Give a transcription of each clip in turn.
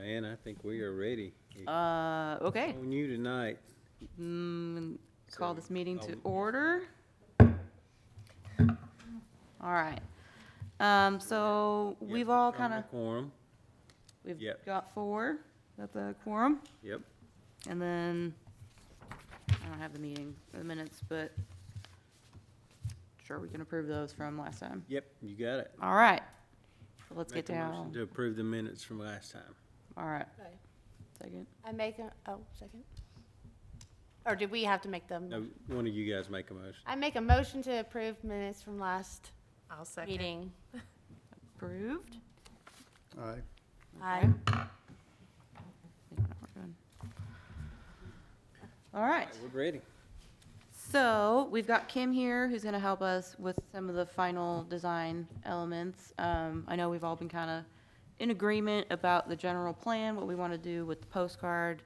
Diane, I think we are ready. Okay. On you tonight. Call this meeting to order. All right. So we've all kind of, Quorum. we've Yep. got 4. That's a quorum. Yep. And then, I don't have the minutes, but sure, we can approve those from last time. Yep, you got it. All right. So let's Make get a motion down. to approve the minutes from last time. All right. Okay. Second. Second. Or did we have to make them? No, one of you guys make a motion. I make a motion to approve minutes from last I'll second. meeting. Approved. Aye. Aye. All right. We're ready. So we've got Kim here who's going to help us with some of the final design elements. I know we've all been kind of in agreement about the general plan, what we want to do with the postcard.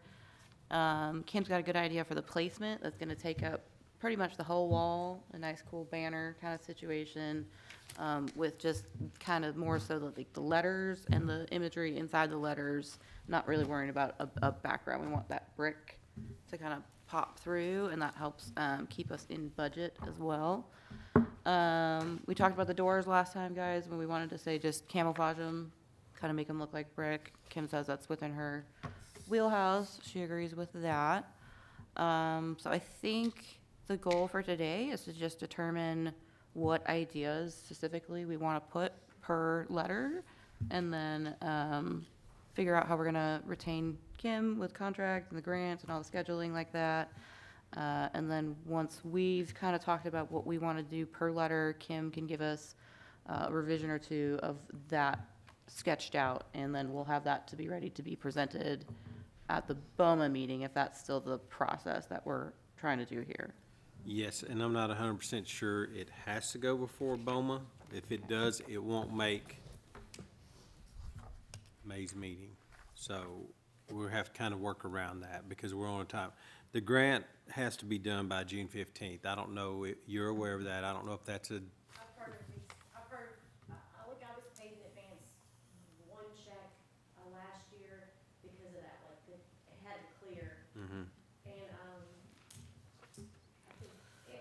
Kim's got a good idea for the placement that's going to take up pretty much the whole wall, a nice cool banner kind of situation, with just kind of more so like the letters and the imagery inside the letters, not really worrying about a background. We want that brick to kind of pop through, and that helps keep us in budget as well. We talked about the doors last time, guys, when we wanted to say just camouflage them, kind of make them look like brick. Kim says that's within her wheelhouse. She agrees with that. So I think the goal for today is to just determine what ideas specifically we want to put per letter, and then figure out how we're going to retain Kim with contract and the grants and all the scheduling like that. And then once we've kind of talked about what we want to do per letter, Kim can give us a revision or two of that sketched out, and then we'll have that to be ready to be presented at the BOMA meeting, if that's still the process that we're trying to do here. Yes, and I'm not 100% sure it has to go before BOMA. If it does, it won't make May's meeting. So we'll have to kind of work around that because we're on time. The grant has to be done by June 15th. I don't know if you're aware of that. I don't know if that's a, I've heard of these, I was paid in advance one check last year because of that, like, it had to clear. And,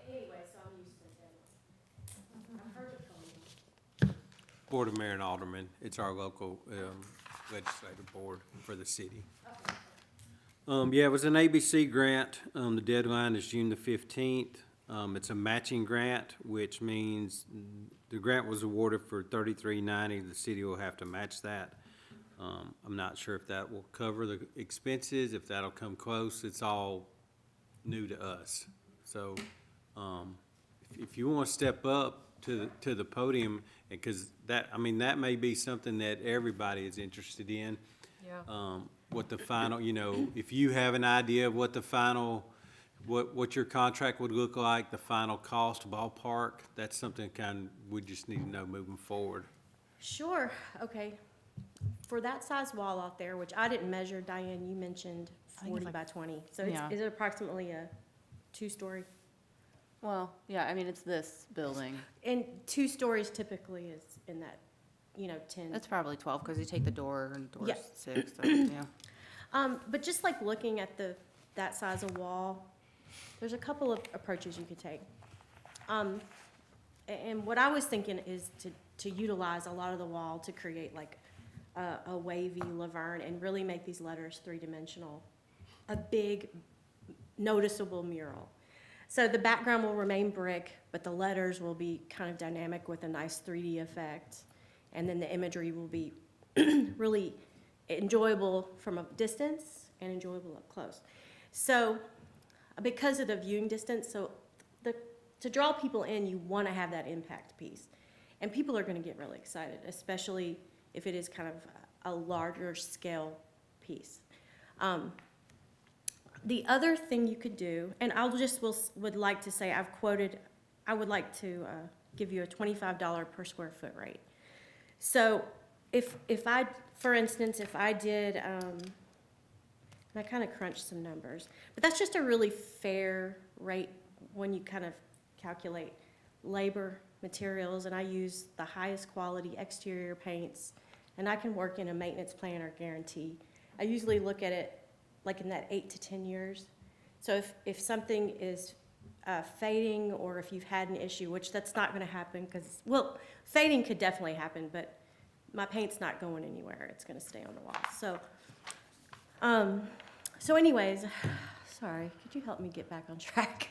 anyway, so I'm used to that. I've heard it coming. Board of Mayor and Aldermen. It's our local legislative board for the city. Yeah, it was an ABC grant. The deadline is June the 15th. It's a matching grant, which means the grant was awarded for $33.90. The city will have to match that. I'm not sure if that will cover the expenses, if that'll come close. It's all new to us. So, if you want to step up to the podium, because that, I mean, that may be something that everybody is interested in. Yeah. What the final, if you have an idea of what the final, what your contract would look like, the final cost ballpark, that's something we just need to know moving forward. Sure, okay. For that size wall out there, which I didn't measure, Diane, you mentioned think 40 it's by 20. So Yeah. is it approximately a 2-story? Well, yeah, I mean, it's this building. And 2 stories typically is in that, 10. It's probably 12, because you take the door, and the door's Yeah. 6, so, yeah. But just like looking at that size of wall, there's a couple of approaches you could take. And what I was thinking is to utilize a lot of the wall to create like a wavy Laverne and really make these letters 3-dimensional, a big noticeable mural. So the background will remain brick, but the letters will be kind of dynamic with a nice 3D effect. And then the imagery will be really enjoyable from a distance and enjoyable up close. So because of the viewing distance, to draw people in, you want to have that impact piece. And people are going to get really excited, especially if it is kind of a larger scale piece. The other thing you could do, and would like to say, I would like to give you a $25 per square foot rate. So if I, for instance, if I did, and I kind of crunched some numbers, but that's just a really fair rate when you kind of calculate labor, materials, and I use the highest quality exterior paints, and I can work in a maintenance plan or guarantee I usually look at it like in that 8 to 10 years. So if something is fading, or if you've had an issue, which that's not gonna happen, because, well, fading could definitely happen, but my paint's not going anywhere, it's gonna stay on the wall, so anyways, sorry, could you help me get back on track?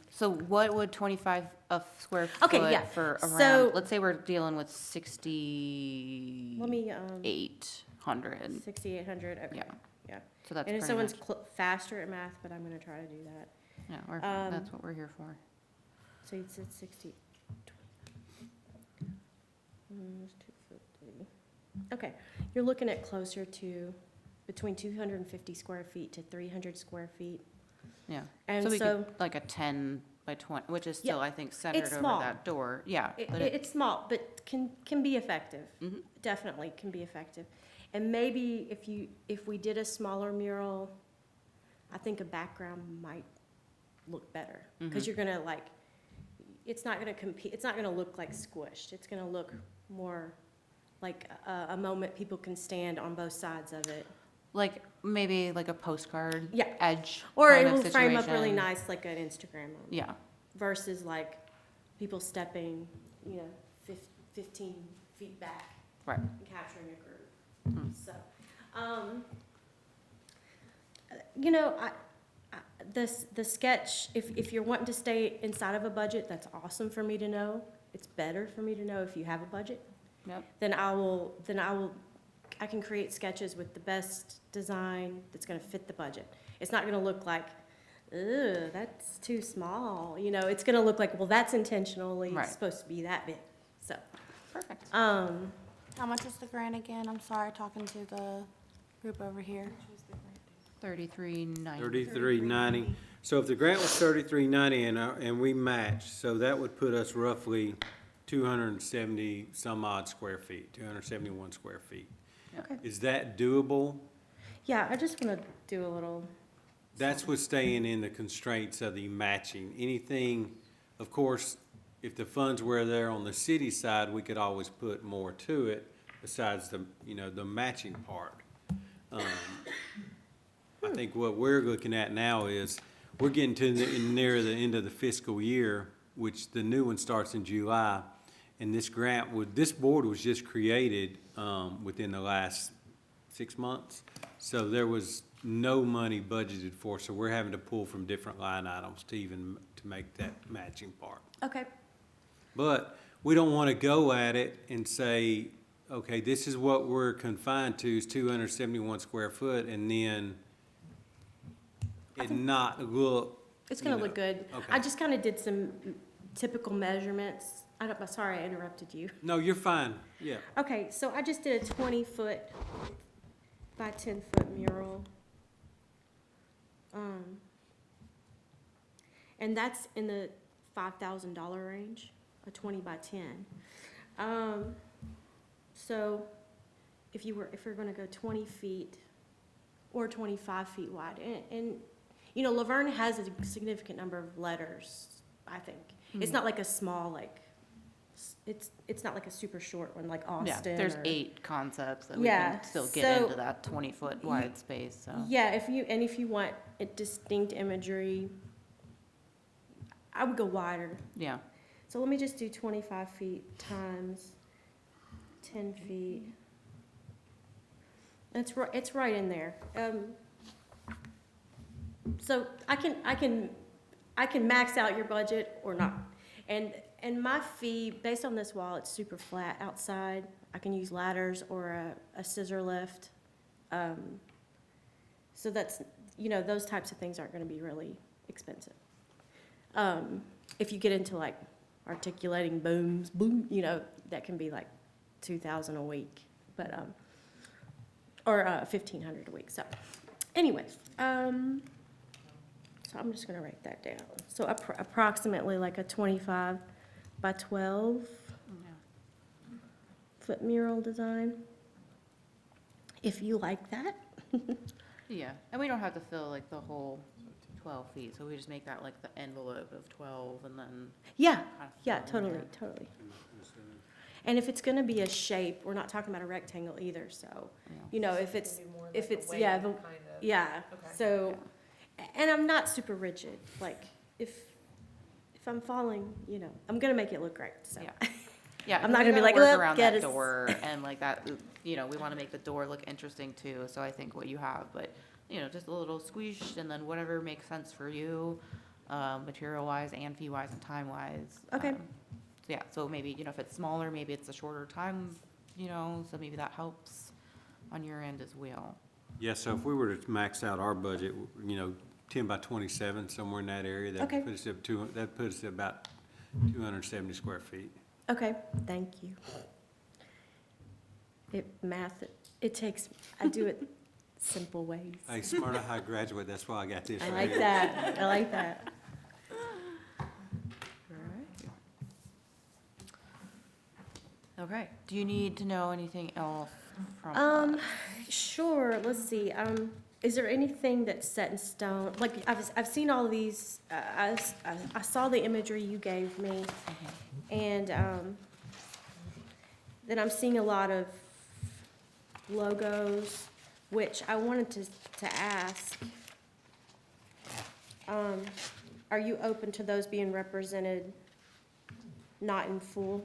So what would 25 of square Okay, yeah. foot for So- around, let's say we're dealing with 6,800. Let me, 6,800, okay, Yeah. yeah. So that's And if pretty someone's much, faster at math, but I'm gonna try to do that. yeah, that's what we're here for. So you said 60. 250. Okay, you're looking at closer to between 250 square feet to 300 square feet. Yeah. And So we so could, like a 10 by 20, which is Yeah, still, I think, centered over small. that door. Yeah. it, but it's small, but can be effective. Mhm. Definitely can be effective. And maybe if we did a smaller mural, I think a background might look better. Because Mhm. you're gonna like, it's not gonna compete, it's not gonna look like squished. It's gonna look more like a moment people can stand on both sides of it. Like, maybe like a postcard Yeah. edge Or kind it of will frame up really situation. nice like an Instagram moment. Yeah. Versus like people stepping, 15 feet back Right. and capturing a group. Mm. So, the sketch, if you're wanting to stay inside of a budget, that's awesome for me to know. It's better for me to know if you have a budget. Yep. Then I can create sketches with the best design that's gonna fit the budget. It's not gonna look like, ugh, that's too small, it's gonna look like, well, that's intentionally Right. supposed to be that big, so. Perfect. How much is the grant again? I'm sorry, talking to the group over here. 3390. 3390. So if the grant was 3390 and we matched, so that would put us roughly 270 some odd square feet, 271 square feet. Okay. Is that doable? Yeah, I just wanna do a little, That's with staying in the constraints of the matching. Anything, of course, if the funds were there on the city side, we could always put more to it besides the matching part. I think what we're looking at now is, we're getting to near the end of the fiscal year, which the new one starts in July. And this board was just created, within the last 6 months. So there was no money budgeted for, so we're having to pull from different line items to make that matching part. okay, But we don't want to go at it and say, okay, this is what we're confined to, is 271 square foot, and then it not look. it's gonna look good. Okay. I just kinda did some typical measurements. Sorry, I interrupted you. No, you're fine, yeah. Okay, so I just did a 20-foot by 10-foot mural. And that's in the $5,000 range, a 20 by 10. So if you're gonna go 20 feet or 25 feet wide, and Laverne has a significant number of letters, I think. It's not like a small, it's not like a super short one like Austin. Yeah, there's or- 8 concepts that we Yeah, can still get so into that 20-foot wide space, so. Yeah, if you want a distinct imagery, I would go wider. Yeah. So let me just do 25 feet times 10 feet. It's right in there. So I can max out your budget or not. And my fee, based on this wall, it's super flat outside. I can use ladders or a scissor lift. So that's, those types of things aren't gonna be really expensive. If you get into like articulating booms, boom, that can be like 2,000 a week, but, or 1,500 a week, so. Anyways, so I'm just gonna write that down. So approximately like a 25 by 12 foot mural design, if you like that. Yeah, and we don't have to fill like the whole 12 feet, so we just make that like the envelope of 12 and then. Yeah, kind of yeah, fill in totally, there. totally. And if it's gonna be a shape, we're not talking about a rectangle either, so, you know, if it's, yeah, yeah, Okay. so, and I'm not super rigid, like, if I'm falling, you know, I'm gonna make it look great, so. Yeah. Yeah. I'm not we gonna be gotta like, work "Look, around get that us." door and like that, you know, we wanna make the door look interesting too, so I think what you have, but, you know, just a little squeeze and then whatever makes sense for you, material-wise and fee-wise and time-wise. Okay. Yeah, so maybe, you know, if it's smaller, maybe it's a shorter time, you know, so maybe that helps on your end as well. Yeah, so if we were to max out our budget, you know, 10 by 27, somewhere in that area, that Okay. put us at that puts us at about 270 square feet. Okay, thank you. It takes, I do it simple ways. Hey, Smyrna High graduate, that's why I got this. I right like here. that, I like that. Okay, do you need to know anything else from us? Sure, let's see, is there anything that's set in stone? Like, I've seen all of these, I saw the imagery you gave me, and, then I'm seeing a lot of logos, which I wanted to ask, are you open to those being represented not in full?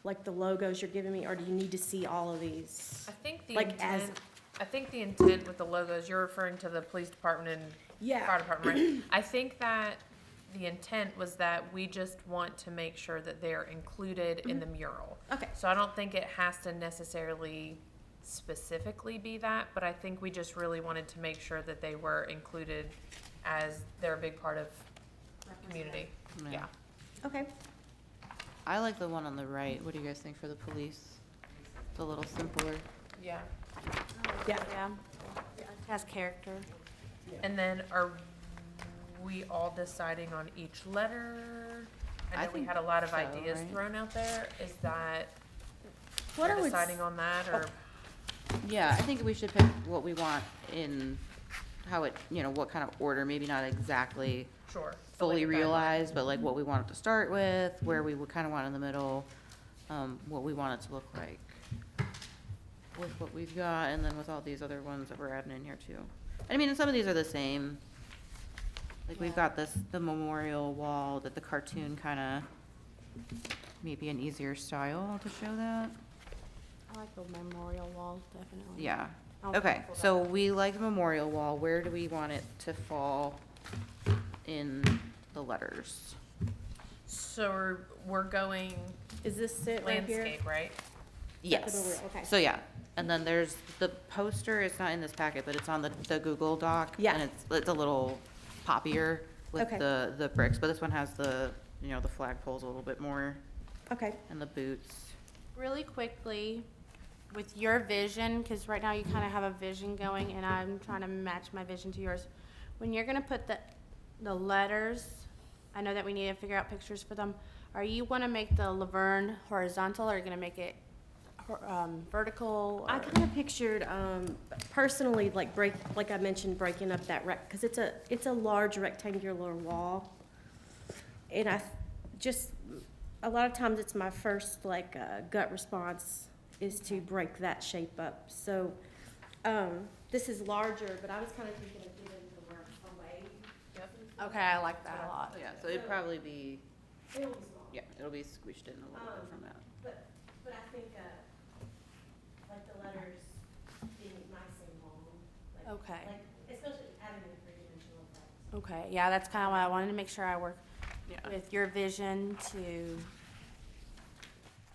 Like the logos you're giving me, or do you need to see all of these? I think the Like as- intent, I think the intent with the logos, you're referring to the police department and Yeah. fire department, right? I think that the intent was that we just want to make sure that they're included in the mural. Okay. So I don't think it has to necessarily specifically be that, but I think we just really wanted to make sure that they were included as they're a big part of community. Yeah. Okay. I like the one on the right. What do you guys think for the police? It's a little simpler. Yeah. Yeah. Yeah. It has character. And then are we all deciding on each letter? I I know we think had a lot of so, ideas right? thrown out there. Is that, What I we're would, deciding on that or? Yeah, I think we should pick what we want in how it, you know, what kind of order, maybe not exactly Sure. fully Like a guideline. realized, but like what we want it to start with, where we would kind of want in the middle, what we want it to look like with what we've got, and then with all these other ones that we're adding in here too. I mean, and some of these are the same. Like we've got this, the memorial wall, that the cartoon kind of, maybe an easier style to show that. I like the memorial wall, definitely. Yeah, I'll okay, pull that so up. we like the memorial wall, where do we want it to fall in the letters? So we're going is this it right here? landscape, right? Yes, Okay. so yeah, and then there's the poster, it's not in this packet, but it's on the Google Doc. Yeah. And it's a little poppier with Okay. the bricks, but this one has the, you know, the flagpoles a little bit more Okay. and the boots. Really quickly, with your vision, because right now you kind of have a vision going, and I'm trying to match my vision to yours. When you're gonna put the letters, I know that we need to figure out pictures for them. Are you wanna make the Laverne horizontal, or are you gonna make it vertical? I or- kind of pictured, personally, like I mentioned, breaking up that because it's a large rectangular wall. And a lot of times it's my first, gut response is to break that shape up. So, this is larger, but I was kind of thinking of giving the work away. Okay, I like that a lot. Yeah, so it'd probably be, It'll be small. yeah, it'll be squished in a little bit from that. But I think, like the letters being nice and long. Okay. Especially adding a three-dimensional effect. Okay, yeah, that's kind of what I wanted to make sure I work Yeah. with your vision to.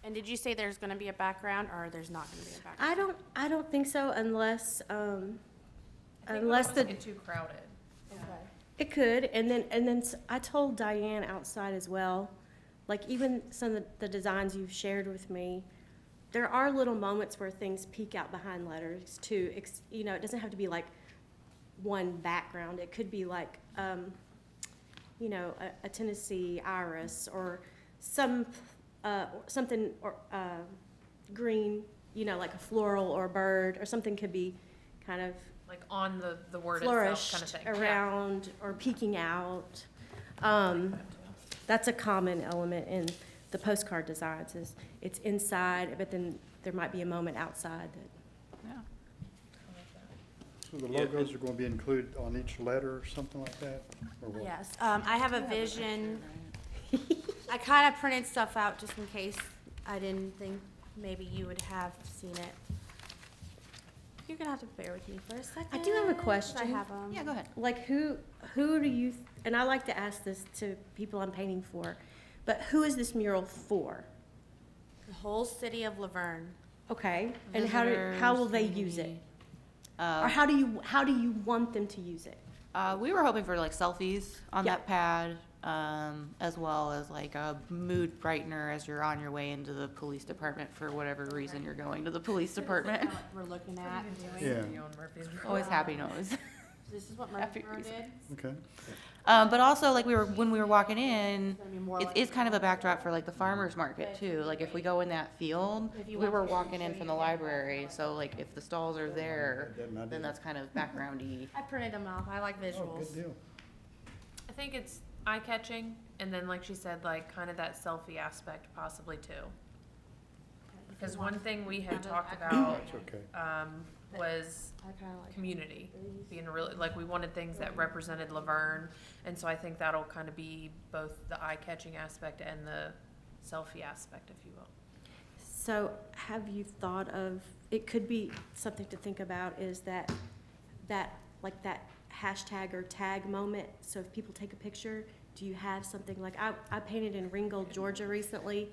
And did you say there's gonna be a background, or there's not gonna be a background? I don't think so unless, I think we unless don't wanna the, get too crowded. Okay. it could, and then I told Diane outside as well, like even some of the designs you've shared with me, there are little moments where things peek out behind letters too, you know, it doesn't have to be like one background, it could be like, you know, a Tennessee iris or something, or, green, you know, like a floral or a bird, or something could be kind of Like on the word itself kind of flourished thing. Yeah. around or peeking out. That's a common element in the postcard designs is, it's inside, but then there might be a moment outside that, Yeah. So the Yeah, logos are going to be included on each letter or something like that? Or what? Yes, I have a vision. I kind of printed stuff out just in case I didn't think maybe you would have seen it. You're gonna have to bear with me for a second. I do have a 'cause I question. have 'em. Yeah, go ahead. like, who do you, and I like to ask this to people I'm painting for, but who is this mural for? The whole city of Laverne. Okay, and how will they use it? Or how do you want them to use it? We were hoping for like selfies on Yeah. that pad, as well as like a mood brightener as you're on your way into the police department for whatever reason you're going to the police department. We're looking at and doing. Yeah, Always happy nose. This is what Happy Murfreesboro reason. did. okay. But also like when we were walking in, It's gonna be more it like- is kind of a backdrop for like the farmer's market too. Like if we go in that field, we were walking in from the library, so like if the stalls are there, then that's kind of backgroundy. I printed them off. I like Oh, visuals. good deal. I think it's eye-catching, and then like she said, like kind of that selfie aspect possibly too. Because one thing we had talked about, It's okay. was I kind of like. community, being really, like, we wanted things that represented Laverne, and so I think that'll kind of be both the eye-catching aspect and the selfie aspect, if you will. So have you thought of, it could be something to think about is that like that hashtag or tag moment. So if people take a picture, do you have something like, I painted in Ringgold, Georgia recently.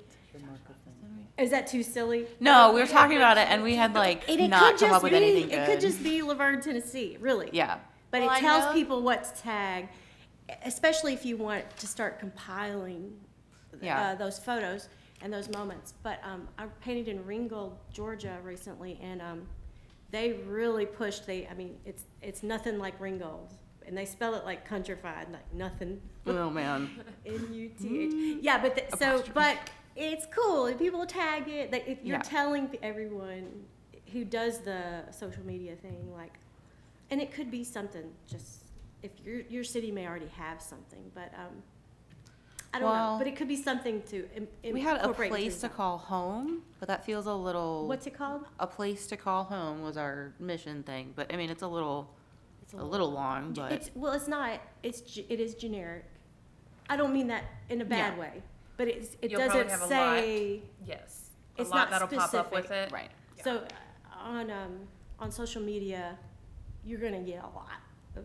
Is that too silly? No, we were talking about it and we had like And it not could come up just with be, anything it could good. just be Laverne, Tennessee, really. Yeah. But Well, it I tells know- people what to tag, especially if you want to start compiling Yeah. those photos and those moments. But I painted in Ringgold, Georgia recently, and they really pushed. I mean, it's nothing like Ringgold, and they spell it like countrified, like nothing. Oh, man. N-U-T-H. Yeah, but but it's cool. And people tag it. You're Yeah. telling everyone who does the social media thing, like, and it could be something just if your city may already have something, but I don't know. Well, But it could be something to We had a incorporate into place to design. call home, but that feels a little. What's it called? A place to call home was our mission thing, but I mean, it's a little long, but It's not. It is generic. I don't mean that in a bad Yeah. way, but it You'll probably doesn't have a say. Yes, a It's lot not that'll pop up with specific. it. right. So on social media, you're gonna get a lot of,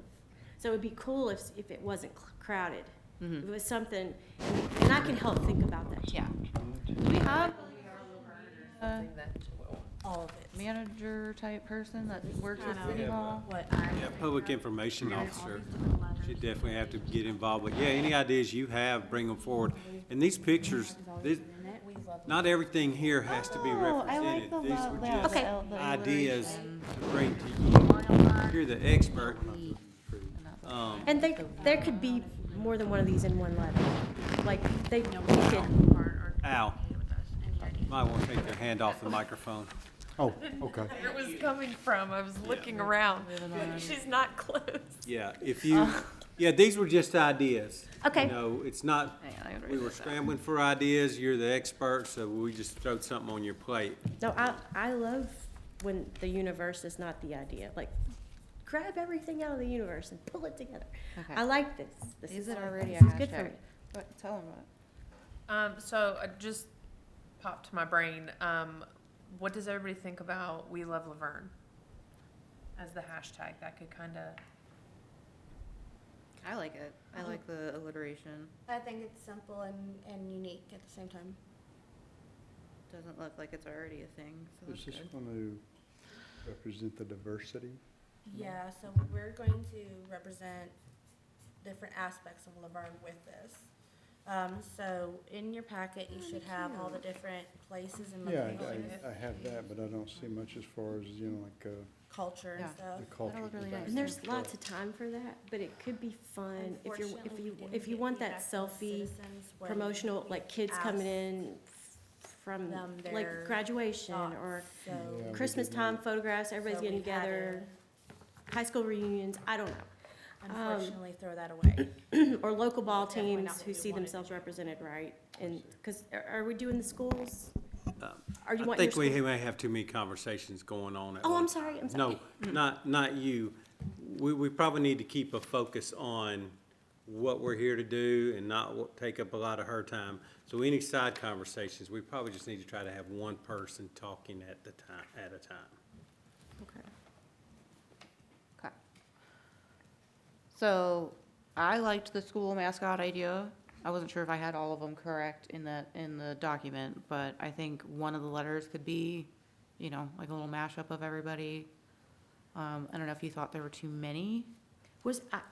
so it'd be cool if it wasn't crowded. Mhm. If it was something, and I can help think about that too. Yeah. We have a Thing that will- All of it. manager type person that works with Kind of City Hall. What I. Yeah, public information officer should definitely have to get involved. But yeah, any ideas you have, bring them forward. And these pictures, not everything here has to be represented. These were just Okay. ideas to bring to you. You're the expert. And there could be more than one of these in one letter. Like, they could, Al, might want to take their hand off the microphone. Oh, okay. Where it was coming from, I was looking around. She's not close. Yeah, if you, yeah, these were just ideas. Okay. You know, it's not, Hang on, I gotta we write were this down. scrambling for ideas. You're the expert, so we just throw something on your plate. no, I love when the universe is not the idea. Like, grab everything out of the universe and pull it together. Okay. I like this. This Is is it already this a is good for hashtag? me. What, tell them what. So I just popped to my brain. What does everybody think about "We Love Laverne" as the hashtag? That could kind of. I like it. I like the alliteration. I think it's simple and unique at the same time. Doesn't look like it's already a thing, so Is that's this good. going to represent the diversity? Yeah, so we're going to represent different aspects of Laverne with this. So in your packet, you should have all the different places and Yeah, locations, I have that, but I don't see much as far as, you know, like culture Yeah. and stuff. the culture. look really nice. And there's lots of time for that, but it could be fun if you want that selfie promotional, like kids coming in from Them, like their graduation or So, Yeah. Christmas time photographs, everybody's So getting we had together, high school reunions, I don't know. unfortunately throw that away. Or local ball Definitely not teams what who we see wanted to themselves do. represented, right? And, because, are we doing the schools? Are you I wanting your think we school? may have too many conversations going on at Oh, one I'm sorry, I'm sorry. No, not you. We probably need to keep a focus on what we're here to do and not take up a lot of her time. So any side conversations, we probably just need to try to have one person talking at a time. Okay. Okay. So I liked the school mascot idea. I wasn't sure if I had all of them correct in the document, but I think one of the letters could be, you know, like a little mashup of everybody. I don't know if you thought there were too many.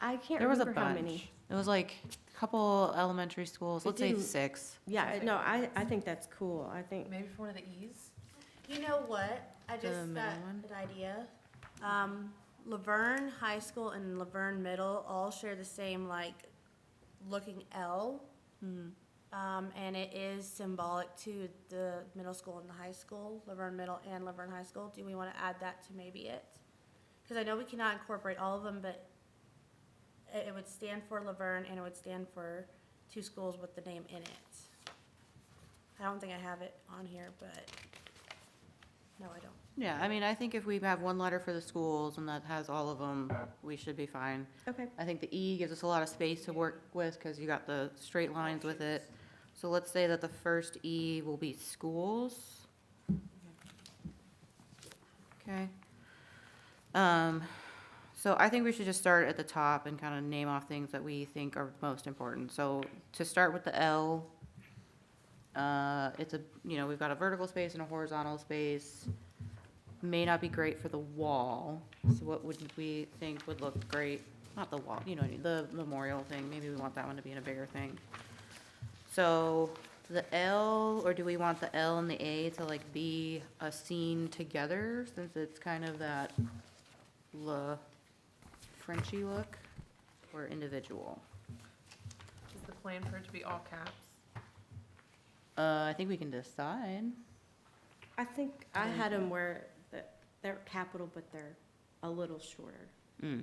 I can't There was a remember how many. bunch. It was like a couple elementary schools, It let's say didn't- 6. Yeah, no, I think that's cool. I think, Maybe for one of the E's? You know what? I The just middle got one? an idea. Laverne High School and Laverne Middle all share the same like looking L. And it is symbolic to the middle school and the high school, Laverne Middle and Laverne High School. Do we want to add that to maybe it? Because I know we cannot incorporate all of them, but it would stand for Laverne and it would stand for 2 schools with the name in it. I don't think I have it on here, but no, I don't. Yeah, I mean, I think if we have one letter for the schools and that has all of them, we should be fine. okay. I think the E gives us a lot of space to work with because you got the straight lines with it. So let's say that the first E will be schools. Okay. So I think we should just start at the top and kind of name off things that we think are most important. So to start with the L, it's a, you know, we've got a vertical space and a horizontal space. May not be great for the wall. So what would we think would look great? Not the wall, you know, the memorial thing. Maybe we want that one to be in a bigger thing. So the L, or do we want the L and the A to like be a scene together since it's kind of that Frenchy look, or individual? Is the plan for it to be all caps? I think we can decide. I think I had them where they're capital, but they're a little shorter.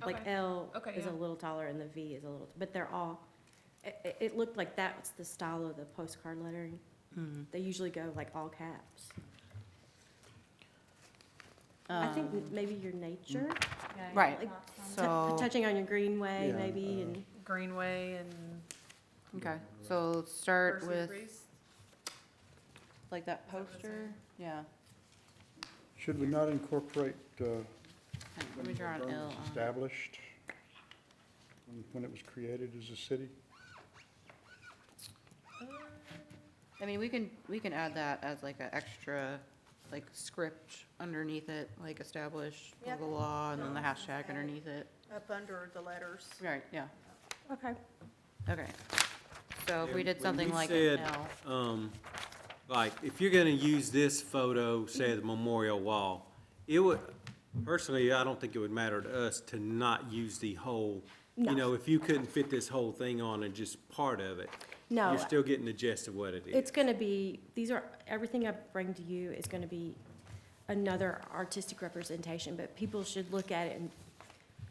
Like Okay. L Okay, is a yeah. little taller and the V is a little, but they're all, it looked like that's the style of the postcard lettering. They usually go like all caps. I think maybe your nature, Right, like so, touching on your greenway Yeah, maybe and, Greenway and okay, so let's start Percy with Priest? like that that what it's poster, yeah. Should we not incorporate, Let me draw an Laverne L was on it. established when it was created as a city? I mean, we can add that as like an extra, like script underneath it, like establish, blah, Yep. blah, blah, and then the hashtag underneath it. Up under the letters. Right, yeah, okay. okay. So if we did When something you like an said, L, Like, if you're gonna use this photo, say the memorial wall, it would, personally, I don't think it would matter to us to not use the whole, you No. know, if you couldn't fit this whole thing on and just part of it. No, You're still getting the gist of what it is. it's gonna be, everything I bring to you is gonna be another artistic representation, but people should look at it and,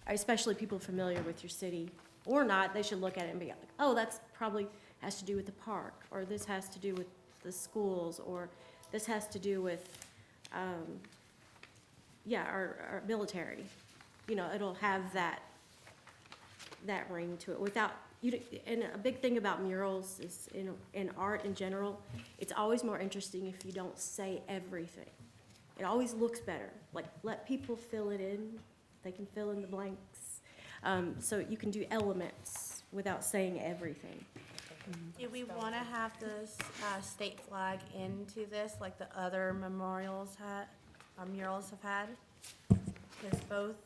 especially people familiar with your city or not, they should look at it and be like, oh, that's probably has to do with the park, or this has to do with the schools, or this has to do with, our military. You know, it'll have that ring to it without, and a big thing about murals is in art in general, it's always more interesting if you don't say everything. It always looks better, like let people fill it in, they can fill in the blanks. So you can do elements without saying everything. Do we want to have this state flag into this, like the other memorials had, murals have had? Because both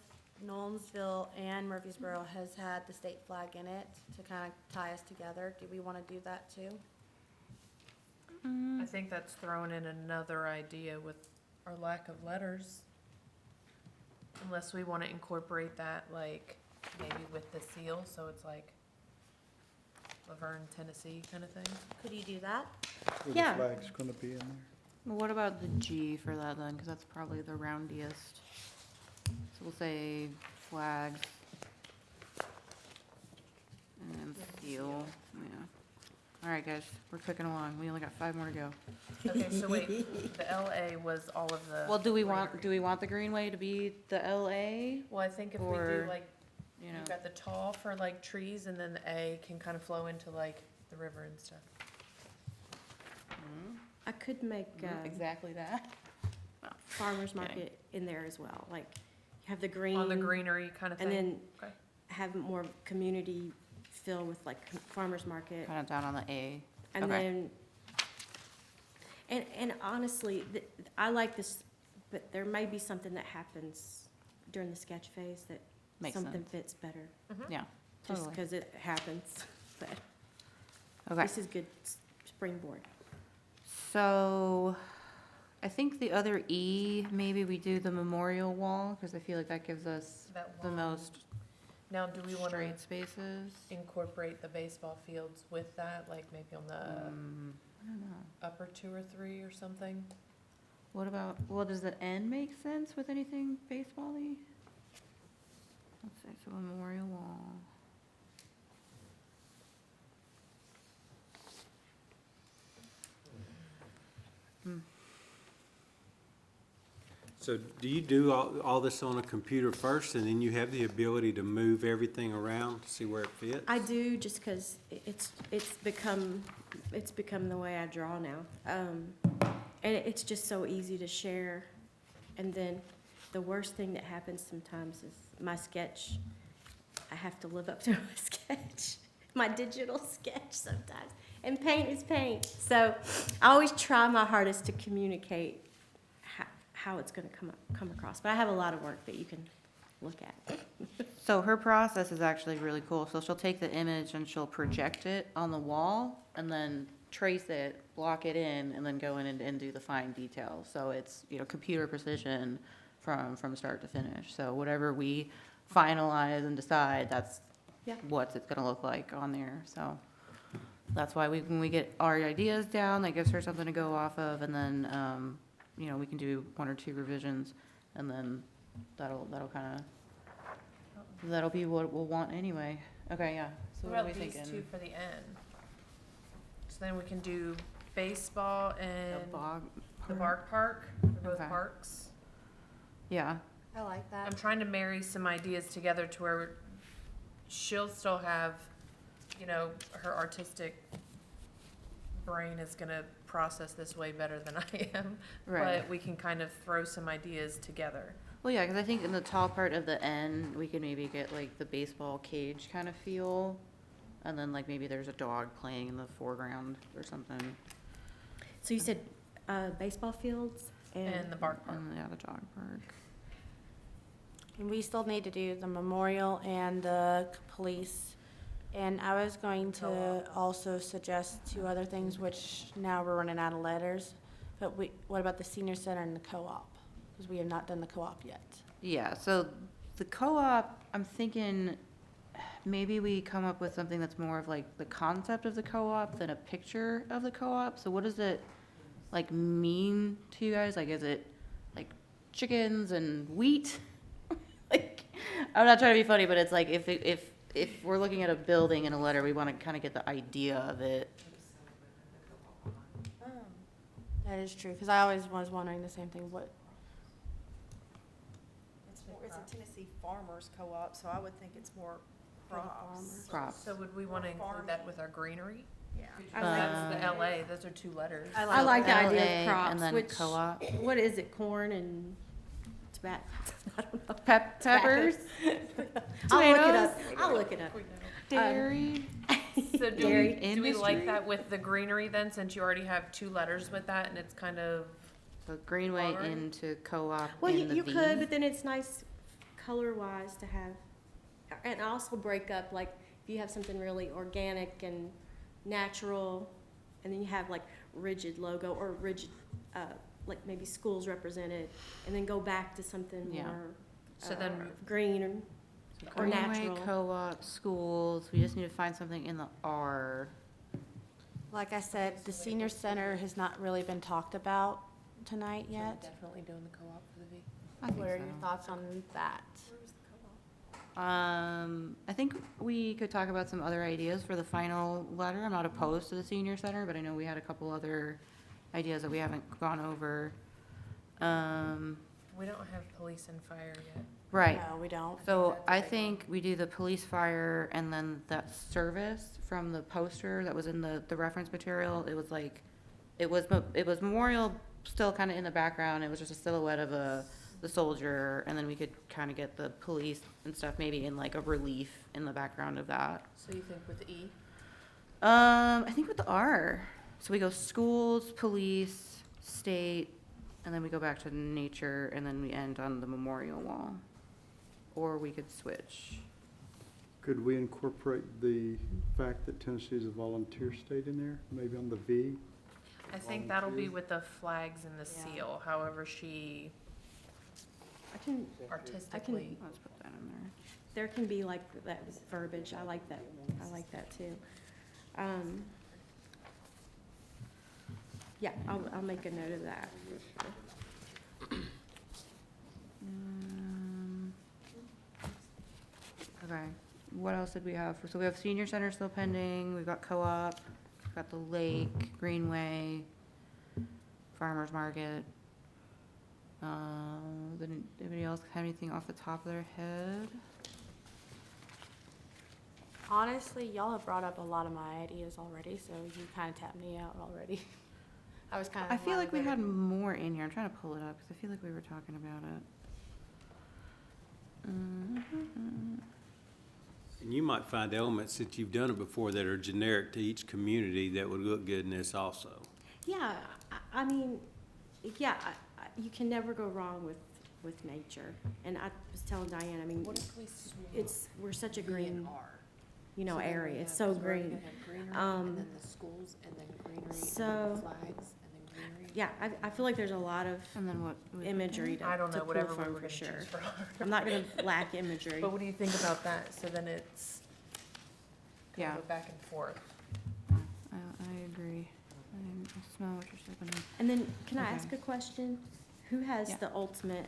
Nolensville and Murfreesboro has had the state flag in it to kind of tie us together. Do we want to do that too? I think that's throwing in another idea with our lack of letters. Unless we want to incorporate that, like, maybe with the seal, so it's like Laverne, Tennessee kind of thing. Could you do that? Where Yeah. the flag's gonna be in there? well, what about the G for that then, because that's probably the roundiest. So we'll say flags. Deal, yeah. All right, guys, we're cooking along. We only got 5 more to go. Okay, so wait, the LA was all of the. Well, do we greenery. want the Greenway to be the LA? Well, I think if we do or, like, You know, you've got the tall for like trees and then the A can kind of flow into like the river and stuff. I could make exactly that. farmer's Okay. market in there as well, like, you have the green. On the greenery kind of thing. And then Okay. have more community feel with like farmer's market. Kind of down on the A. And Okay. then, and honestly, I like this, but there may be something that happens during the sketch phase that Makes something sense. fits better, Yeah, just totally. because it happens. But Okay, this is good springboard. so I think the other E, maybe we do the memorial wall, because I feel like that gives us That the long- most Now, do we want to straight spaces. incorporate the baseball fields with that, like maybe on the I don't know. upper 2 or 3 or something? What about, well, does the N make sense with anything baseball-y? Let's see, so memorial wall. So do you do all this on a computer first, and then you have the ability to move everything around to see where it fits? I do, just because it's become the way I draw now. And it's just so easy to share. And then the worst thing that happens sometimes is my sketch, I have to live up to my sketch, my digital sketch sometimes. And paint is paint. So I always try my hardest to communicate how it's gonna come across. But I have a lot of work that you can look at. So her process is actually really cool. So she'll take the image and she'll project it on the wall and then trace it, block it in, and then go in and do the fine details. So it's, you know, computer precision from start to finish. So whatever we finalize and decide, that's Yeah. what it's gonna look like on there. So that's why when we get our ideas down, that gives her something to go off of, and then, you know, we can do 1 or 2 revisions, and then that'll be what we'll want anyway. Okay, yeah. So What what are we about these two thinking? for the end? So then we can do baseball The and bog. the Bark Park, they're both Okay. parks. Yeah, I like that. I'm trying to marry some ideas together to where she'll still have, you know, her artistic brain is gonna process this way better than I am. right. But we can kind of throw some ideas together. Well, yeah, because I think in the tall part of the N, we could maybe get like the baseball cage kind of feel. And then like maybe there's a dog playing in the foreground or something. So you said baseball fields And the Bark Park. And yeah, the dog park. And we still need to do the memorial and the police. And I was going to also suggest 2 other things, which now we're running out of letters. But what about the senior center and the co-op? Because we have not done the co-op yet. Yeah, so the co-op, I'm thinking maybe we come up with something that's more of like the concept of the co-op than a picture of the co-op. So what does it like mean to you guys? Like, is it like chickens and wheat? Like, I'm not trying to be funny, but it's like if we're looking at a building in a letter, we want to kind of get the idea of it. That is true, because I always was wondering the same thing. What, It's a Tennessee Farmers Co-op, so I would think it's more For the crops. Crops. So would we want to include that with our greenery? Yeah. That's the LA, those are 2 letters. I like the idea LA of crops, and then which, co-op. what is it, corn and tobacco? I don't know. Peppers, I'll look it Tomatoes? up. I'll look it up. dairy. So do Dairy we like industry? that with the greenery then, since you already have 2 letters with that and it's kind of, So Greenway Alright. into co-op Well, in the you V. could, but then it's nice color-wise to have, and also break up, like, if you have something really organic and natural, and then you have like rigid logo or rigid, like maybe schools represented, and then go back to something Yeah. more, So then- green or Greenway, natural. co-op, schools, we just need to find something in the R. like I said, the senior center has not really been talked about tonight yet. definitely doing the co-op for the V. I think What are so. your thoughts on that? I think we could talk about some other ideas for the final letter. I'm not opposed to the senior center, but I know we had a couple other ideas that we haven't gone over. We don't have police and fire yet. Right. No, we don't. So I think we do the police fire and then that service from the poster that was in the reference material. It was like, it was memorial still kind of in the background. It was just a silhouette of the soldier, and then we could kind of get the police and stuff maybe in like a relief in the background of that. So you think with E? I think with the R. So we go schools, police, state, and then we go back to nature, and then we end on the memorial wall. Or we could switch. Could we incorporate the fact that Tennessee is a volunteer state in there, maybe on the V? I think that'll be Volunteer. with the flags and the seal, however she I can, artistically. Let's put that in there. there can be like that verbiage, I like that too. Yeah, I'll make a note of that. Okay, what else did we have? So we have senior center still pending, we've got co-op, we've got the lake, greenway, farmer's market. Did anybody else have anything off the top of their head? Honestly, y'all have brought up a lot of my ideas already, so you kind of tapped me out already. I was kind of. I feel like we had more in here, I'm trying to pull it up, because I feel like we were talking about it. And you might find elements that you've done it before that are generic to each community that would look good in this also. Yeah, I mean, yeah, you can never go wrong with nature. And I was telling Diane, I mean, What if we swap we're such a V and green, R? you know, So then we area. It's have- so 'cause we're green. gonna have greenery, Um, and then the schools, and then greenery, and so- then flags, and then greenery. Yeah, I feel like there's a lot of And then what? imagery I don't to know, pull whatever we from were for gonna sure. choose for R. I'm not gonna lack imagery. But what do you think about that? So then it's kind Yeah, of a back and forth. I agree. I smell what you're saying. And then, can I Okay. ask a question? Who has Yeah. the ultimate,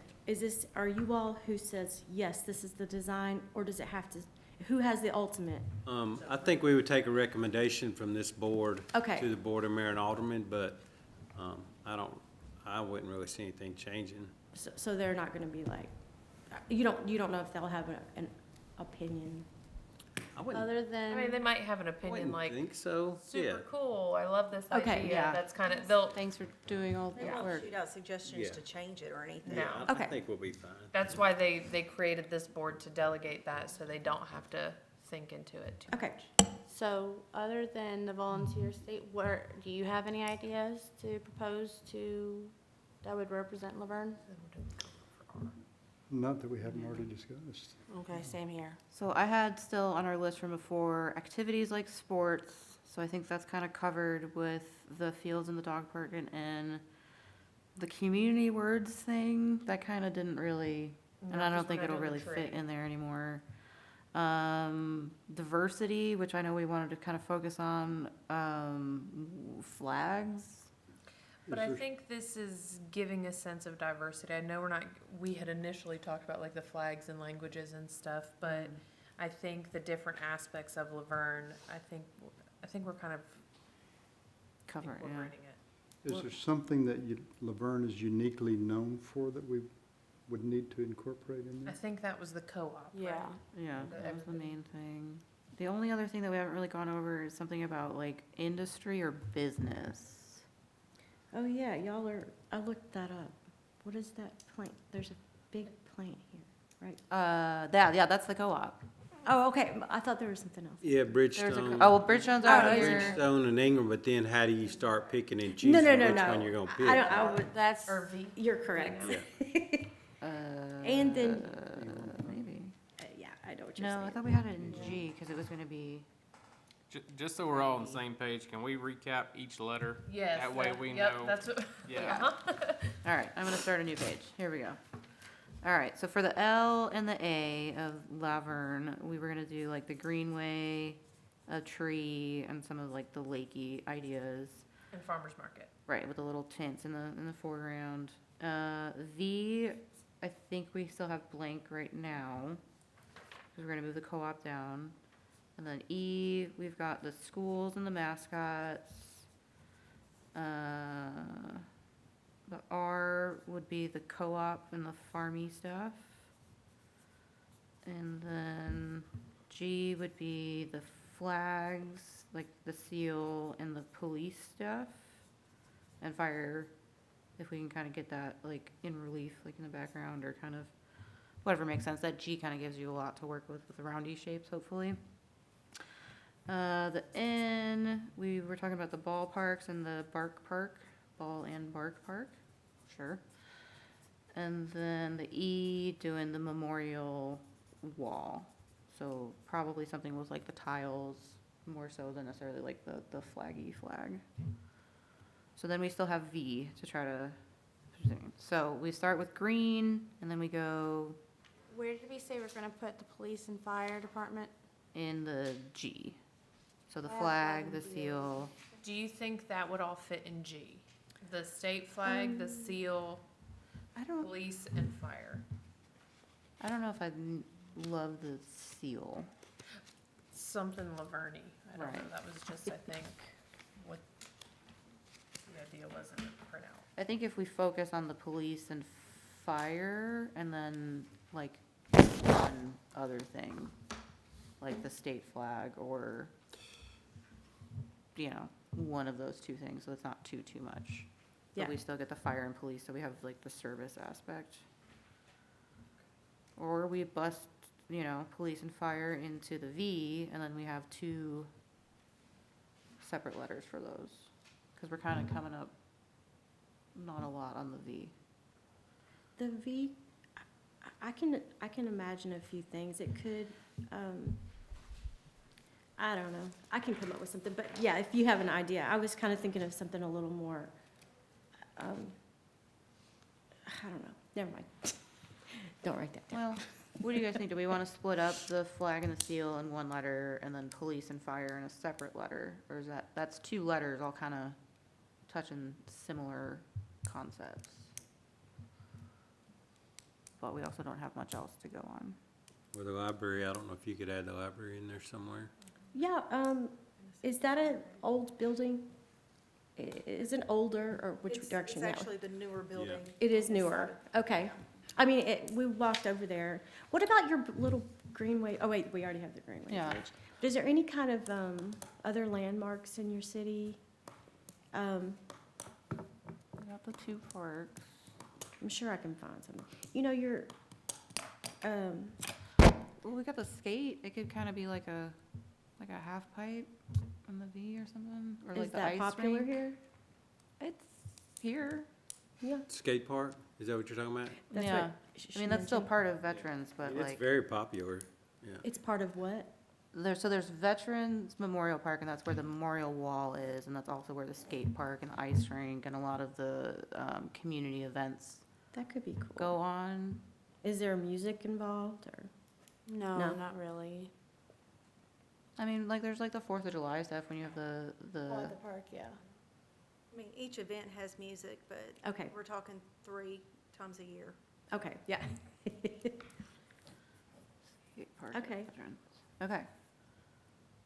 are you all who says, yes, this is the design, or does it have to, who has the ultimate? I think we would take a recommendation from this board Okay. to the Board of Mayor and Aldermen, but, I wouldn't really see anything changing. So they're not gonna be like, you don't know if they'll have an opinion? I wouldn't, Other I mean, they than, might have an I opinion wouldn't like, think so, yeah. super cool, I love this Okay, idea. yeah. That's kind of, they'll, Thanks for doing all They the won't work. shoot out suggestions Yeah. to change it or anything. No. Yeah, I Okay. think we'll be fine. that's why they created this board to delegate that, so they don't have to think into it too Okay. much. so other than the volunteer state, do you have any ideas to propose that would represent Laverne? Not that we haven't already discussed. Okay, same here. So I had still on our list from before, activities like sports, so I think that's kind of covered with the fields and the dog park and the community words thing, that kind of didn't really, and I don't think it'll really fit in there anymore. Diversity, which I know we wanted to kind of focus on, flags. But Is I there- think this is giving a sense of diversity. I know we had initially talked about like the flags and languages and stuff, but I think the different aspects of Laverne, I think we're kind of Cover, yeah. incorporating it. Is there something that Laverne is uniquely known for that we would need to incorporate in I there? think that was the co-op, right? Yeah. Yeah, That that was the everybody- main thing. The only other thing that we haven't really gone over is something about like industry or business. Oh, yeah, I looked that up. What is that plant? There's a big plant here, right? That's the co-op. Oh, okay, I thought there was something else. Yeah, There's a, Bridgestone. well, Bridgestone's out Oh, here. Bridgestone and Ingram, but then how do you start picking and No, choosing no, no, which no. one you're gonna pick? I don't, I would, That's, Or V. you're correct. Yeah. And then, Maybe. yeah, I know what you're No, I saying. thought we had it in G, because it was gonna be, Just so we're all on the same page, can we recap each letter? Yes. That way we yep, know. That's what, Yeah. all right, I'm gonna start a new page. Here we go. All right, so for the L and the A of Laverne, we were gonna do like the greenway, a tree, and some of like the lakey ideas. and farmer's market. Right, with the little tents in the foreground. V, I think we still have blank right now. 'Cause gonna move the co-op down. And then E, we've got the schools and the mascots. The R would be the co-op and the farmy stuff. And then G would be the flags, like the seal and the police stuff. And fire, if we can kind of get that like in relief, like in the background or kind of whatever makes sense. That G kind of gives you a lot to work with the roundy shapes, hopefully. The N, we were talking about the ballparks and the bark park, ball and bark park, sure. And then the E, doing the memorial wall. So probably something with like the tiles, more so than necessarily like the flaggy flag. So then we still have V to try to, so we start with green and then we go Where did we say we're gonna put the police and fire department? in the G. So the I have flag, one the deal. seal, Do you think that would all fit in G? The state flag, the seal, I don't police, and fire? know if I love the seal. Something Laverne. I don't know. Right. That was just, I think, what the idea was in the printout. I think if we focus on the police and fire and then like one other thing, like the state flag or, you know, one of those two things, so it's not too much. Yeah. But we still get the fire and police, so we have like the service aspect. Or we bust, you know, police and fire into the V, and then we have two separate letters for those. Because we're kind of coming up not a lot on the V. The V, I can imagine a few things. It could, I don't know. I can come up with something, but yeah, if you have an idea, I was kind of thinking of something a little more, I don't know. Never mind. Don't write that down. Well, what do you guys think? Do we want to split up the flag and the seal in one letter and then police and fire in a separate letter? Or is that's two letters all kind of touching similar concepts? But we also don't have much else to go on. Or the library, I don't know if you could add the library in there somewhere. Yeah, is that an old building? Is it older, or which direction now? It's actually the newer building. It is on the newer, side. okay. I mean, we walked over there. What about your little greenway? Oh, wait, we already have the greenway Yeah. bridge. But is there any kind of, other landmarks in your city? We got the two parks. I'm sure I can find some. You know, Well, we got the skate. It could kind of be like a half pipe on the V or something, or is like the that ice popular rink. here? It's here. Yeah. Skate park, is that what you're talking about? That's Yeah. what I mean, that's still mentioned. part of veterans, but It's like, very popular, yeah. It's part of what? there's Veterans Memorial Park, and that's where the memorial wall is, and that's also where the skate park and the ice rink and a lot of the community events That could be cool. go on. Is there music involved, or? No, No. not really. I mean, like, there's like the 4th of July stuff when you have Oh, the, at the park, yeah. I mean, each event has music, but Okay, we're talking 3 times a year. okay, yeah. skate park. at Okay. Veterans. Okay.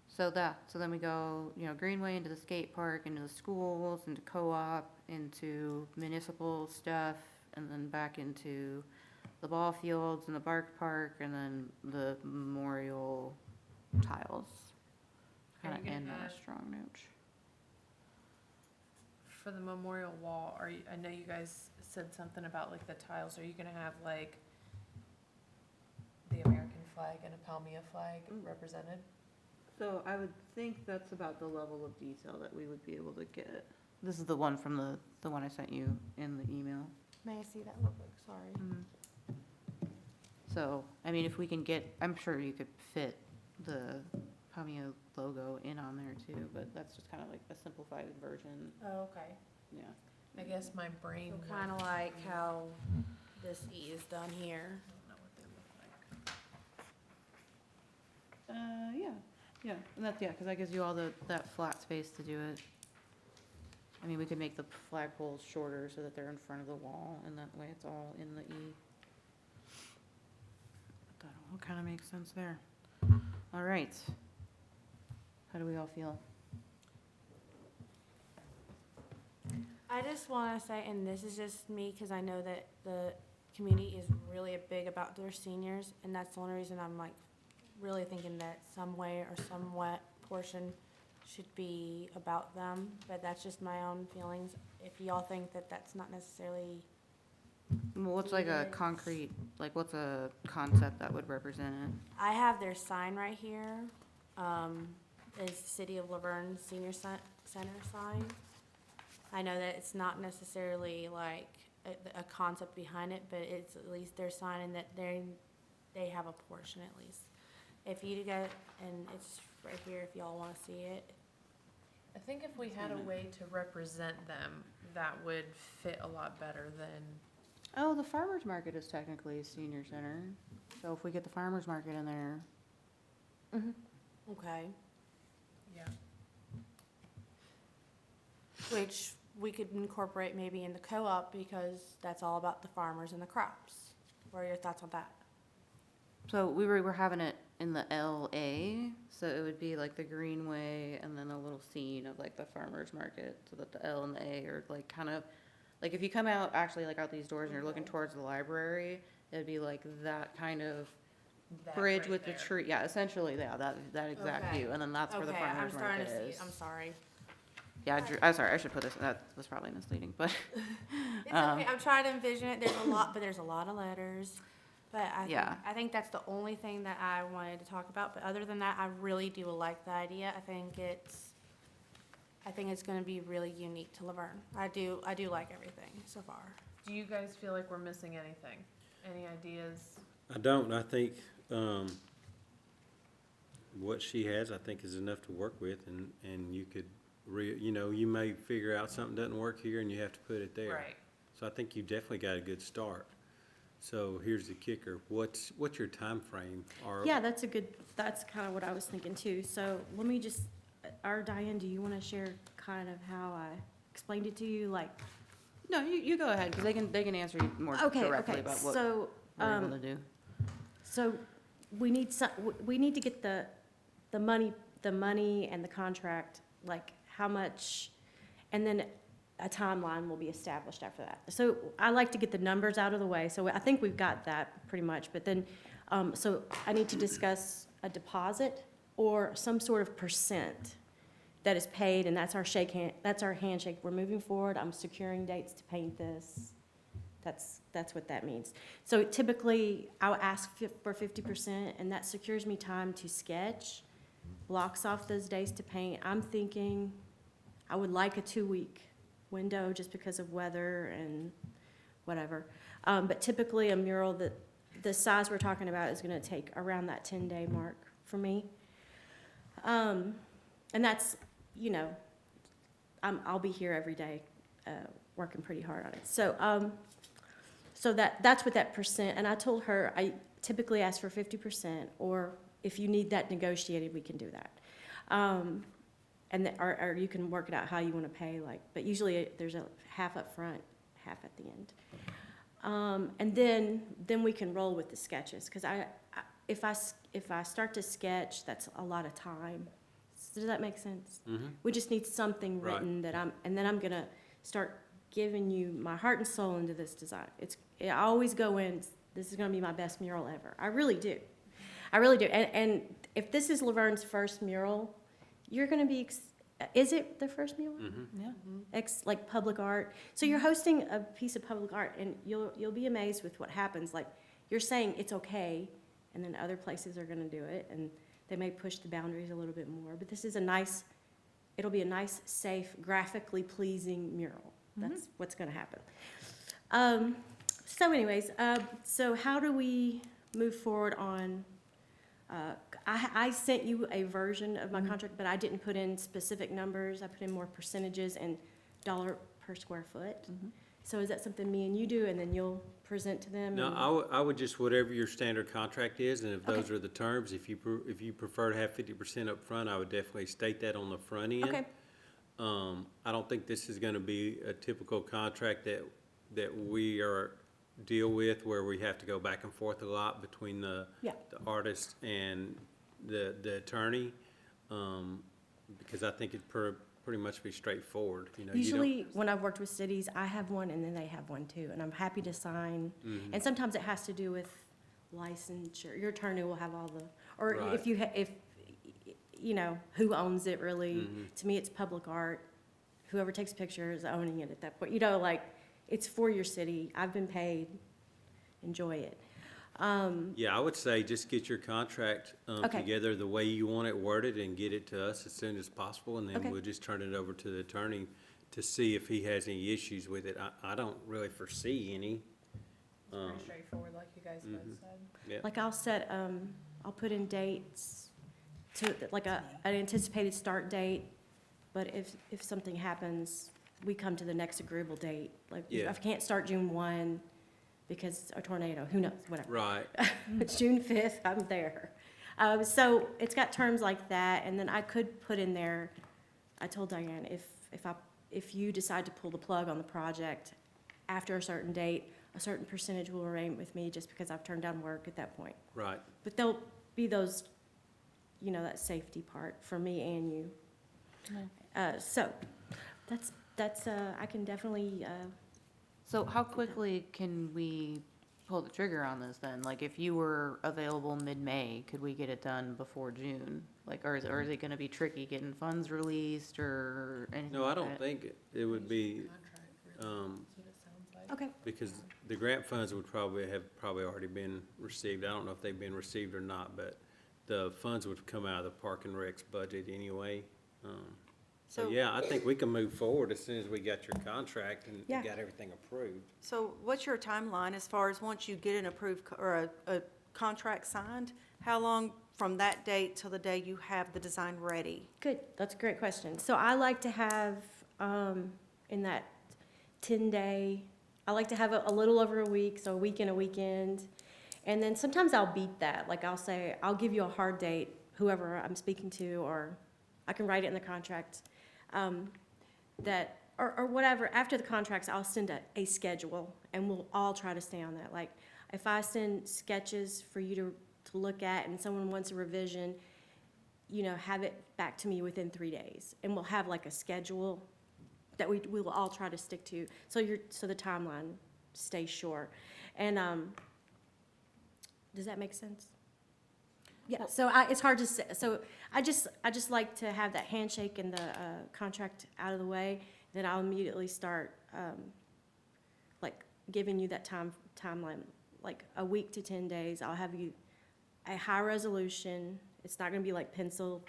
So then we go, you know, Greenway into the skate park, into the schools, into co-op, into municipal stuff, and then back into the ball fields and the bark park, and then the memorial tiles. Are Kind you of gonna end on a add- strong note. For the memorial wall, I know you guys said something about like the tiles. Are you gonna have like the American flag and a Palmia flag represented? So I would think that's about the level of detail that we would be able to get. This is the one from the one I sent you in the email. May I see that real quick? Sorry. So, I mean, if we can get, I'm sure you could fit the Pamia logo in on there too, but that's just kind of like a simplified version, Oh, okay. yeah. I guess my brain So went- kind of like how this E is done here. I don't know what they look like. Yeah, and that's, yeah, because that gives you all that flat space to do it. I mean, we could make the flagpoles shorter so that they're in front of the wall, and that way it's all in the E. That all kind of makes sense there. All right. How do we all feel? I just want to say, and this is just me, because I know that the community is really big about their seniors, and that's the only reason I'm like really thinking that some way or somewhat portion should be about them, but that's just my own feelings. If y'all think that that's not necessarily, Well, what's like a Yes. concrete, like what's a concept that would represent it? I have their sign right here, is City of Laverne Senior Center sign. I know that it's not necessarily like a concept behind it, but it's at least their sign, and that they have a portion at least. If you go, and it's right here if y'all wanna see it. I think if we had a way to represent them, that would fit a lot better than, Oh, the farmer's market is technically a senior center. So if we get the farmer's market in there, Okay. yeah. Which we could incorporate maybe in the co-op, because that's all about the farmers and the crops. What are your thoughts on that? so we're having it in the LA, so it would be like the greenway and then a little scene of like the farmer's market, so that the L and the A are like kind of, like if you come out, actually like out these doors and you're looking towards the library, it'd be like that kind of That bridge right with the there. tree, yeah, essentially, yeah, that exact Okay. view, and then that's where the Okay, I'm farmer's starting market to see is. it. I'm sorry. Yeah, I'm sorry, I should put this, that was probably misleading, but, It's okay. I'm trying to envision it. There's a lot of letters. But Yeah. I think that's the only thing that I wanted to talk about. But other than that, I really do like the idea. I think it's gonna be really unique to Laverne. I do like everything so far. Do you guys feel like we're missing anything? Any ideas? I don't, I think, what she has, I think is enough to work with, and you could you may figure out something doesn't work here and you have to put it there. Right. So I think you definitely got a good start. So here's the kicker, what's your time frame? Or Yeah, that's kind of what I was thinking too. So let me just, Diane, do you want to share kind of how I explained it to you? Like, no, you go ahead, because they can answer you more okay, directly okay, about what so, we're able to do. so we need we need to get the money and the contract, like how much, and then a timeline will be established after that. So I like to get the numbers out of the way, so I think we've got that pretty much, but then, so I need to discuss a deposit or some sort of percent that is paid, and that's our handshake. We're moving forward, I'm securing dates to paint this. That's what that means. So typically, I'll ask for 50%, and that secures me time to sketch, blocks off those days to paint. I'm thinking I would like a 2-week window just because of weather and whatever. But typically, a mural that the size we're talking about is gonna take around that 10-day mark for me. And that's, I'll be here every day, working pretty hard on it. So that's what that percent, and I told her, I typically ask for 50%, or if you need that negotiated, we can do that. Or you can work it out how you want to pay, but usually there's a half up front, half at the end. And then we can roll with the sketches, because if I start to sketch, that's a lot of time. Does that make sense? We just need something Right. written and then I'm gonna start giving you my heart and soul into this design. I always go in, this is gonna be my best mural ever. I really do. And if this is Laverne's first mural, you're gonna be, is it the first mural? Yeah. Like public art. So you're hosting a piece of public art, and you'll be amazed with what happens. Like, you're saying it's okay, and then other places are gonna do it, and they may push the boundaries a little bit more. But this is it'll be a nice, safe, graphically pleasing mural. That's what's gonna happen. So anyways, so how do we move forward on, I sent you a version of my contract, but I didn't put in specific numbers. I put in more percentages and dollar per square foot. So is that something me and you do, and then you'll present to them? No, and- I would just, whatever your standard contract is, and if those Okay. are the terms, if you prefer to have 50% up front, I would definitely state that on the front end. Okay, I don't think this is gonna be a typical contract that we deal with, where we have to go back and forth a lot between the Yeah. artist and the attorney, because I think it'd pretty much be straightforward, you know. you don't- Usually, when I've worked with cities, I have one and then they have one too, and I'm happy to sign. Mm-hmm. And sometimes it has to do with licensure. Your attorney will have all the, or Right. if you, if, you know, who owns it really. Mm-hmm. To me, it's public art. Whoever takes pictures owning it at that point. You know, like, it's for your city. I've been paid. Enjoy it. Yeah, I would say just get your contract Okay. together the way you want it worded and get it to us as soon as possible, and then Okay. we'll just turn it over to the attorney to see if he has any issues with it. I don't really foresee any. Pretty straightforward, like you guys both said. Yeah. Like I'll put in dates to, like an anticipated start date, but if something happens, we come to the next agreeable date. Like, Yeah. I can't start June 1 because a tornado, who knows, whatever. Right, But June 5th, I'm there. So it's got terms like that, and then I could put in there, I told Diane, if you decide to pull the plug on the project after a certain date, a certain percentage will remain with me just because I've turned down work at that point. right. But there'll be those, you know, that safety part for me and you. So that's, I can definitely, So how quickly can we pull the trigger on this then? Like, if you were available mid-May, could we get it done before June? Like, or is it gonna be tricky getting funds released or anything No, I like don't that? think it would be, okay. because the grant funds would probably already been received. I don't know if they've been received or not, but the funds would come out of the Park and Rec's budget anyway. So, yeah, I think we can move forward as soon as we got your contract and Yeah. got everything approved. So what's your timeline as far as once you get an approved, or a contract signed? How long from that date till the day you have the design ready? Good, that's a great question. So I like to have, in that 10-day, I like to have a little over a week, so a week and a weekend. And then sometimes I'll beat that, like I'll say, I'll give you a hard date, whoever I'm speaking to, or I can write it in the contract. That, or whatever, after the contracts, I'll send a schedule, and we'll all try to stay on that. Like, if I send sketches for you to look at and someone wants a revision, you know, have it back to me within 3 days. And we'll have like a schedule that we will all try to stick to, so the timeline stays short. And, does that make sense? Yeah, so it's hard to say, so I just like to have that handshake and the, contract out of the way, then I'll immediately start, like, giving you that timeline, like a week to 10 days. I'll have you a high resolution. It's not gonna be like pencil.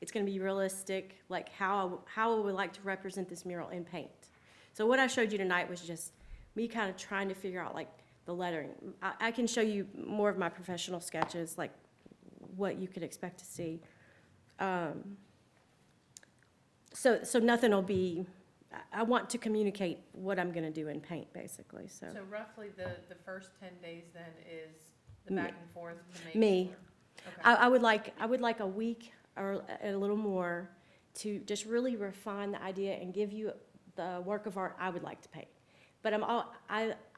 It's gonna be realistic, like how I would like to represent this mural in paint. So what I showed you tonight was just me kind of trying to figure out like the lettering. I can show you more of my professional sketches, like what you could expect to see. So nothing will be, I want to communicate what I'm gonna do in paint, basically, so. So roughly the first 10 days then is the Me. back and forth to make Me. sure? Okay. I would like a week or a little more to just really refine the idea and give you the work of art I would like to paint. But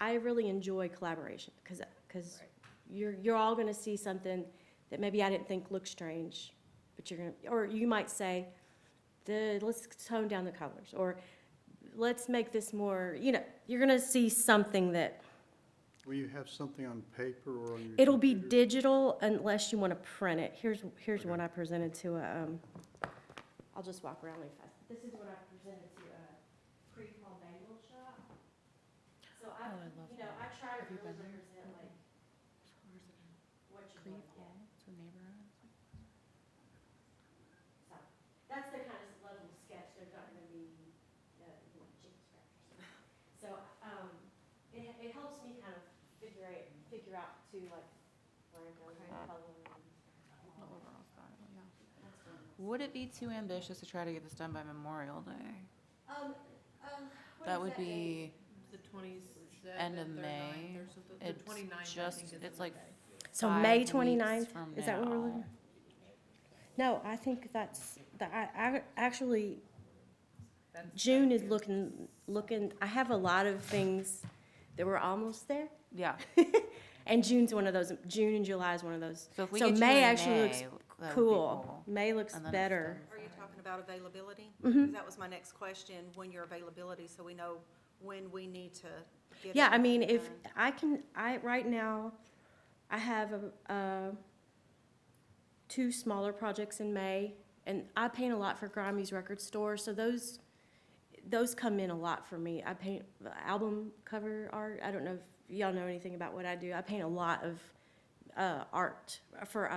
I really enjoy collaboration, because you're all gonna see something that maybe I didn't think looked strange, but or you might say, let's tone down the colors, or let's make this more, you know, you're gonna see something that, Will you have something on paper or on your? it'll be computer? digital unless you wanna print it. Here's what I presented to I'll just walk around really fast. This is what I presented to a pre-Paul Bagel shop. So I try to really represent like what you want. So, that's the kind of level of sketch, there's not gonna be, chicken scratchers. So, it helps me kind of figure out too, like, where I'm going, color. Would it be too ambitious to try to get this done by Memorial Day? That would be The 27th end of or May. 9th or something. The It's 29th, I just, think, is it's the like Monday. So 5 May weeks 29th, from is that what we're now. looking? No, I think I actually, That's June is good. looking, I have a lot of things that were almost there. Yeah, And June's one of those, June and July is one of those. so if we So get you May in actually looks May, That would be Cool. May looks And then it's better. Are you talking about availability? Mm-hmm. 'Cause that was my next question, when your availability, so we know when we need to get Yeah, I everything mean, if done. right now, I have two smaller projects in May, and I paint a lot for Grimey's Record Store, so those come in a lot for me. I paint album cover art. I don't know if y'all know anything about what I do. I paint a lot of art for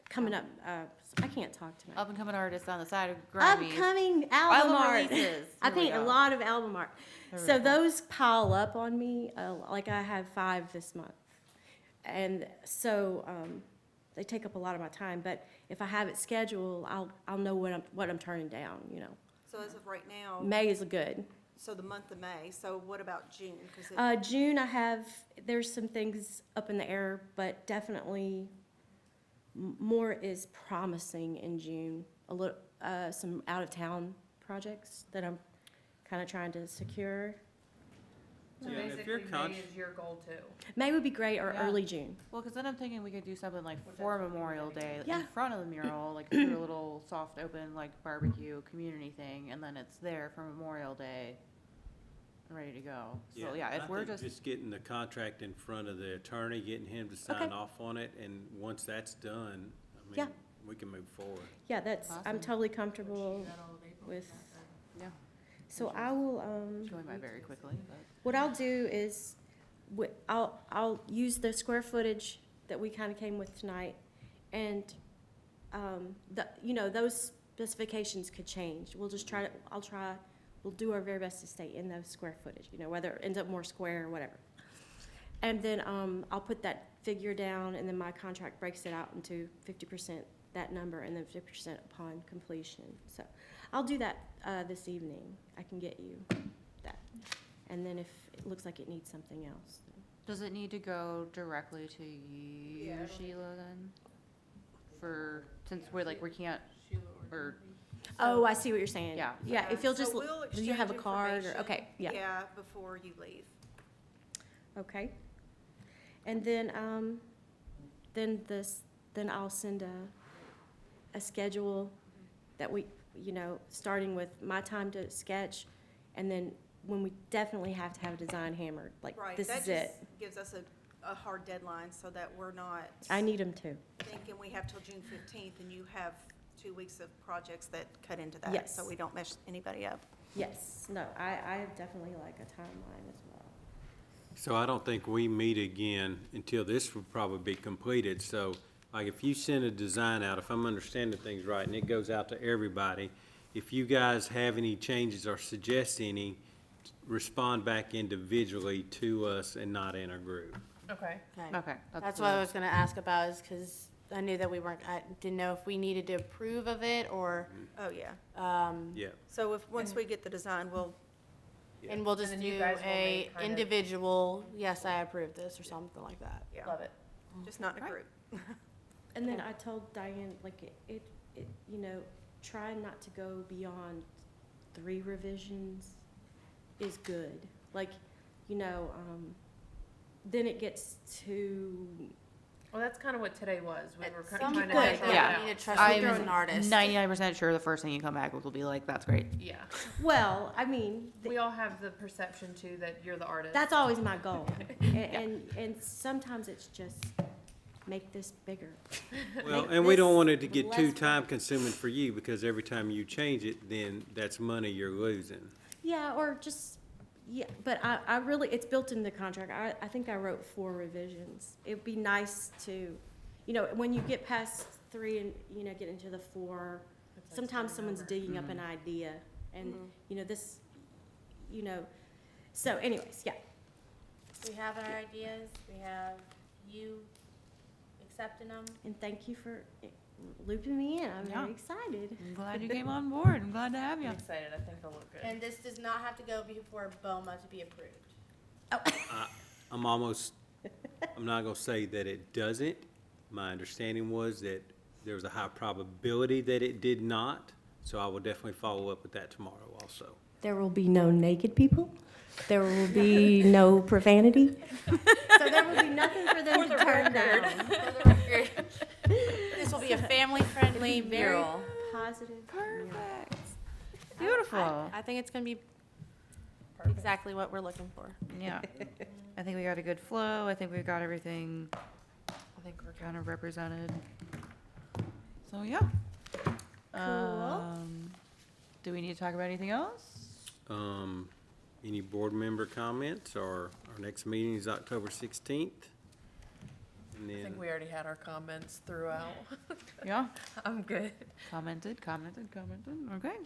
coming up. I can't talk tonight. Up and coming artists on the side of Grammys. Upcoming album art. releases. I Here we paint a go. lot of album art. Very So cool. those pile up on me, like I have 5 this month. And so, they take up a lot of my time, but if I have it scheduled, I'll know what I'm turning down, you know. So as of right now, May is good. so the month of May, so what about June? 'Cause it- June, there's some things up in the air, but definitely more is promising in June. A little, some out-of-town projects that I'm kind of trying to secure. So Yeah, and if basically, you're May conscious- is your goal too. May would be great, or Yeah. early June. Well, because then I'm thinking we could do something like for Memorial Day Yeah. in front of the mural, like do a little soft open like barbecue community thing, and then it's there for Memorial Day, ready to go. So yeah, I if we're think just getting the contract in front of the attorney, getting him to sign Okay. off on it, and once that's done, I Yeah. mean, we can move forward. Yeah, I'm Awesome. totally comfortable with, yeah, so I will, it's going by very quickly, but what I'll do is, I'll use the square footage that we kind of came with tonight, and, those specifications could change. We'll just we'll do our very best to stay in those square footage, whether it ends up more square or whatever. And then, I'll put that figure down, and then my contract breaks it out into 50% that number, and then 50% upon completion. So, I'll do that, this evening. I can get you that. And then if it looks like it needs something else, then does it need to go directly to you, Sheila, then? Since we can't, or, oh, I see what you're saying. Yeah. Yeah, if you'll So just, we'll do you have a exchange card, or, information, okay, yeah, Yeah, before you leave. okay. And then I'll send a schedule that we, starting with my time to sketch, and then when we definitely have to have a design hammered, like, Right, this that is it. just gives us a hard deadline so that we're not I need them too. thinking we have till June 15th and you have 2 weeks of projects that cut into that. Yes. So we don't mess anybody up. Yes, no, I definitely like a timeline as well. So I don't think we meet again until this will probably be completed. So, like, if you send a design out, if I'm understanding things right, and it goes out to everybody, if you guys have any changes or suggest any, respond back individually to us and not in a group. Okay. okay. That's what I was gonna ask about, is because I knew that I didn't know if we needed to approve of it, or, Oh, yeah. Yeah. So once we get the design, and we'll just And then you do guys will a make kind of- individual, yes, I approve this, or something like that. yeah, Love it. just not in a Right. group. And then I told Diane, like, try not to go beyond 3 revisions is good. Like, then it gets too, Well, that's kind of what today was. We were Some trying people, to good, measure it yeah. need out. to trust me, there's an I'm artist. 99% sure the first thing you come back with will be like, that's great. Yeah. well, I mean, We all have the perception too that you're the artist. that's always my goal. And sometimes it's just make this bigger. Well, Make and we don't this want it to get too less- time-consuming for you, because every time you change it, then that's money you're losing. Yeah, or just, yeah, but I really, it's built in the contract. I think I wrote 4 revisions. It'd be nice to, when you get past 3 and, get into the 4, sometimes someone's digging up an idea, and, this, so anyways, yeah. We have our ideas, we have you accepting them. And thank you for looping me in. I'm Yeah. very excited. I'm glad you came on board. I'm glad to have you. I'm excited. I think it'll look good. And this does not have to go before BOMA to be approved. I'm not gonna say that it doesn't. My understanding was that there was a high probability that it did not, so I will definitely follow up with that tomorrow also. There will be no naked people. There will be no profanity. So there will be nothing for them to turn down. be a family-friendly Very mural. positive. mural. Perfect. Beautiful. I think it's gonna be exactly what we're looking for. Yeah. I think we got a good flow. I think we've got everything I think we're kind of represented. So, yeah. Do we need to talk about anything else? Any board member comments, or our next meeting is October 16th? And I then, think we already had our comments throughout. Yeah? I'm good. Commented. Okay.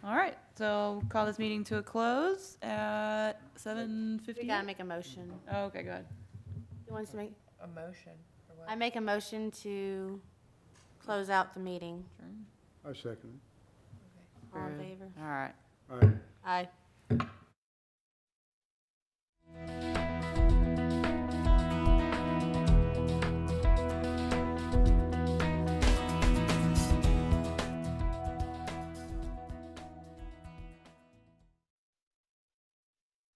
All right, so call this meeting to a close at 7:50. We gotta make a motion. Okay, go ahead. Who wants to make? A motion or what? I make a motion to close out the meeting. I second All in Good. favor? All right. it. Aye. Aye.